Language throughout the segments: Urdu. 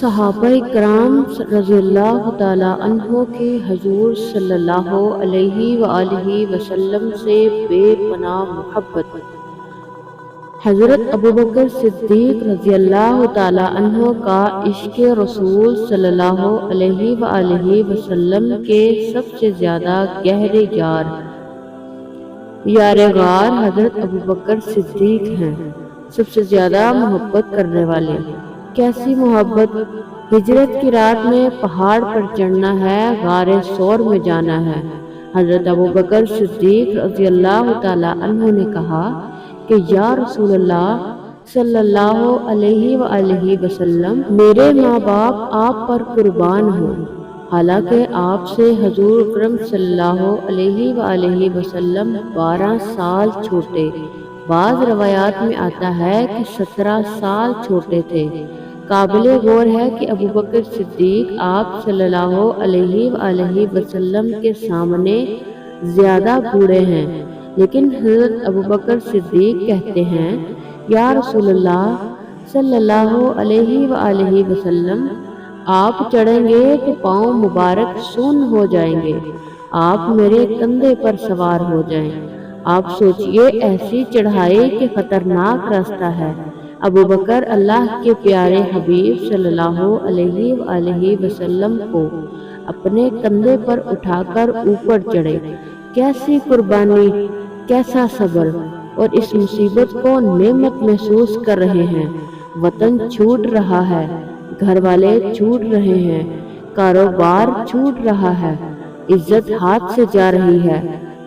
صحابہ کرام رضی اللہ تعالیٰ عنہ کی حضور صلی اللہ علیہ وآلہ وسلم سے بے پناہ محبت۔ حضرت ابوبکر صدیق رضی اللہ تعالیٰ عنہ کا عشق رسول صلی اللہ علیہ وآلہ وسلم کے سب سے زیادہ گہرے یار غار حضرت ابوبکر صدیق ہیں، سب سے زیادہ محبت کرنے والے۔ کیسی محبت! ہجرت کی رات میں پہاڑ پر چڑھنا ہے، غار ثور میں جانا ہے۔ حضرت ابوبکر صدیق رضی اللہ تعالیٰ عنہ نے کہا کہ یا رسول اللہ صلی اللہ علیہ وآلہ وسلم، میرے ماں باپ آپ پر قربان ہوں۔ حالانکہ آپ سے حضور اکرم صلی اللہ علیہ وآلہ وسلم 12 سال چھوٹے، بعض روایات میں آتا ہے کہ 17 سال چھوٹے تھے۔ قابل غور ہے کہ ابوبکر صدیق آپ صلی اللہ علیہ وآلہ وسلم کے سامنے زیادہ بوڑھے ہیں، لیکن حضرت ابوبکر صدیق کہتے ہیں یا رسول اللہ صلی اللہ علیہ وآلہ وسلم، آپ چڑھیں گے تو پاؤں مبارک سن ہو جائیں گے، آپ میرے کندھے پر سوار ہو جائیں۔ آپ سوچئے ایسی چڑھائی کہ خطرناک راستہ ہے۔ ابوبکر اللہ کے پیارے حبیب صلی اللہ علیہ وآلہ وسلم کو اپنے کندھے پر اٹھا کر اوپر چڑھے۔ کیسی قربانی، کیسا صبر، اور اس مصیبت کو نعمت محسوس کر رہے ہیں۔ وطن چھوٹ رہا ہے، گھر والے چھوٹ رہے ہیں، کاروبار چھوٹ رہا ہے، عزت ہاتھ سے جا رہی ہے،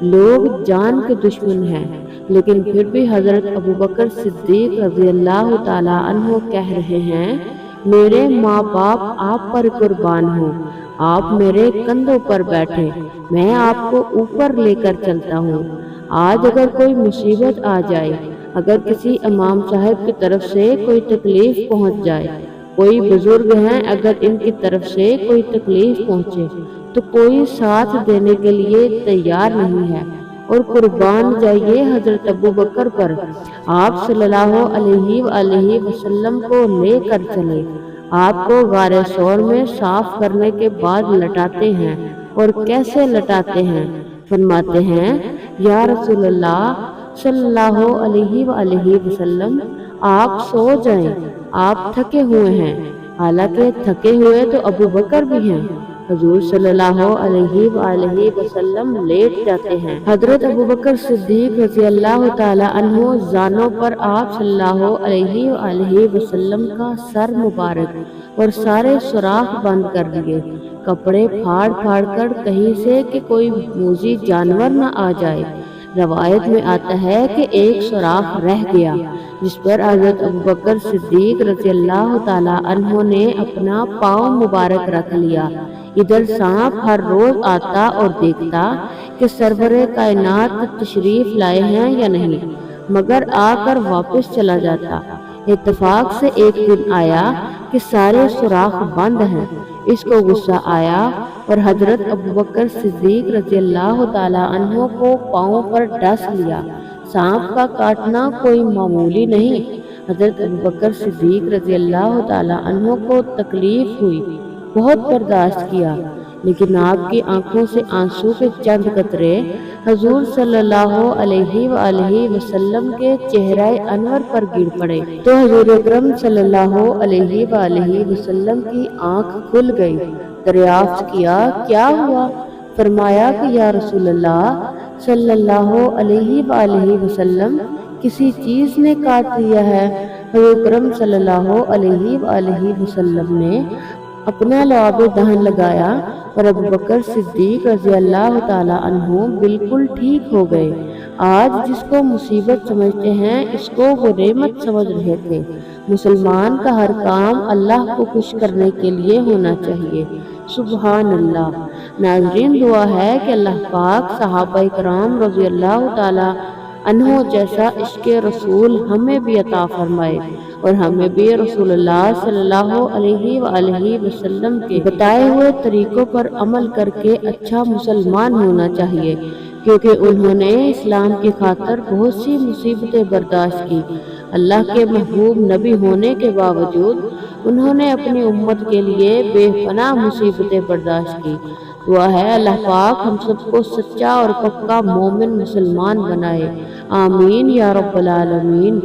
لوگ جان کے دشمن ہیں، لیکن پھر بھی حضرت ابوبکر صدیق رضی اللہ تعالیٰ عنہ کہہ رہے ہیں میرے ماں باپ آپ پر قربان ہوں، آپ میرے کندھوں پر بیٹھے، میں آپ کو اوپر لے کر چلتا ہوں۔ آج اگر کوئی مصیبت آ جائے، اگر کسی امام صاحب کی طرف سے کوئی تکلیف پہنچ جائے، کوئی بزرگ ہیں اگر ان کی طرف سے کوئی تکلیف پہنچے، تو کوئی ساتھ دینے کے لیے تیار نہیں ہے، اور قربان جائیے حضرت ابوبکر پر۔ آپ صلی اللہ علیہ وآلہ وسلم کو لے کر چلے، آپ کو غار ثور میں صاف کرنے کے بعد لٹاتے ہیں، اور کیسے لٹاتے ہیں؟ فرماتے ہیں یا رسول اللہ صلی اللہ علیہ وآلہ وسلم، آپ سو جائیں، آپ تھکے ہوئے ہیں۔ حالانکہ تھکے ہوئے تو ابوبکر بھی ہیں۔ حضور صلی اللہ علیہ وآلہ وسلم لیٹ جاتے ہیں۔ حضرت ابوبکر صدیق رضی اللہ تعالیٰ عنہ زانوں پر آپ صلی اللہ علیہ وآلہ وسلم کا سر مبارک اور سارے سوراخ بند کر دیے، کپڑے پھاڑ پھاڑ کر کہیں سے کہ کوئی موذی جانور نہ آ جائے۔ روایت میں آتا ہے کہ ایک سوراخ رہ گیا، جس پر حضرت ابوبکر صدیق رضی اللہ تعالیٰ عنہ نے اپنا پاؤں مبارک رکھ لیا۔ ادھر سانپ ہر روز آتا اور دیکھتا کہ سرور کائنات تشریف لائے ہیں یا نہیں، مگر آ کر واپس چلا جاتا۔ اتفاق سے ایک دن آیا کہ سارے سوراخ بند ہیں۔ اس کو غصہ آیا اور حضرت ابوبکر صدیق رضی اللہ تعالیٰ عنہ کو پاؤں پر ڈس لیا۔ سانپ کا کاٹنا کوئی معمولی نہیں۔ حضرت ابوبکر صدیق رضی اللہ تعالیٰ عنہ کو تکلیف ہوئی، بہت برداشت کیا، لیکن آپ کی آنکھوں سے آنسو کے چند قطرے حضور صلی اللہ علیہ وآلہ وسلم کے چہرہ انور پر گر پڑے تو حضور اکرم صلی اللہ علیہ وآلہ وسلم کی آنکھ کھل گئی۔ دریافت کیا کیا ہوا؟ فرمایا کہ یا رسول اللہ صلی اللہ علیہ وآلہ وسلم، کسی چیز نے کاٹ لیا ہے۔ حضور اکرم صلی اللہ علیہ وآلہ وسلم نے اپنا لعاب دہن لگایا اور ابوبکر صدیق رضی اللہ تعالیٰ عنہ بالکل ٹھیک ہو گئے۔ آج جس کو مصیبت سمجھتے ہیں، اس کو وہ نعمت سمجھ رہے تھے۔ مسلمان کا ہر کام اللہ کو خوش کرنے کے لیے ہونا چاہیے۔ سبحان اللہ۔ ناظرین، دعا ہے کہ اللہ پاک صحابہ کرام رضی اللہ تعالیٰ عنہ جیسا عشق رسول ہمیں بھی عطا فرمائے، اور ہمیں بھی رسول اللہ صلی اللہ علیہ وآلہ وسلم کے بتائے ہوئے طریقوں پر عمل کر کے اچھا مسلمان ہونا چاہیے، کیونکہ انہوں نے اسلام کی خاطر بہت سی مصیبتیں برداشت کی۔ اللہ کے محبوب نبی ہونے کے باوجود انہوں نے اپنی امت کے لیے بے پناہ مصیبتیں برداشت کی۔ دعا ہے اللہ پاک ہم سب کو سچا اور پکا مومن مسلمان بنائے، آمین یا رب العالمین۔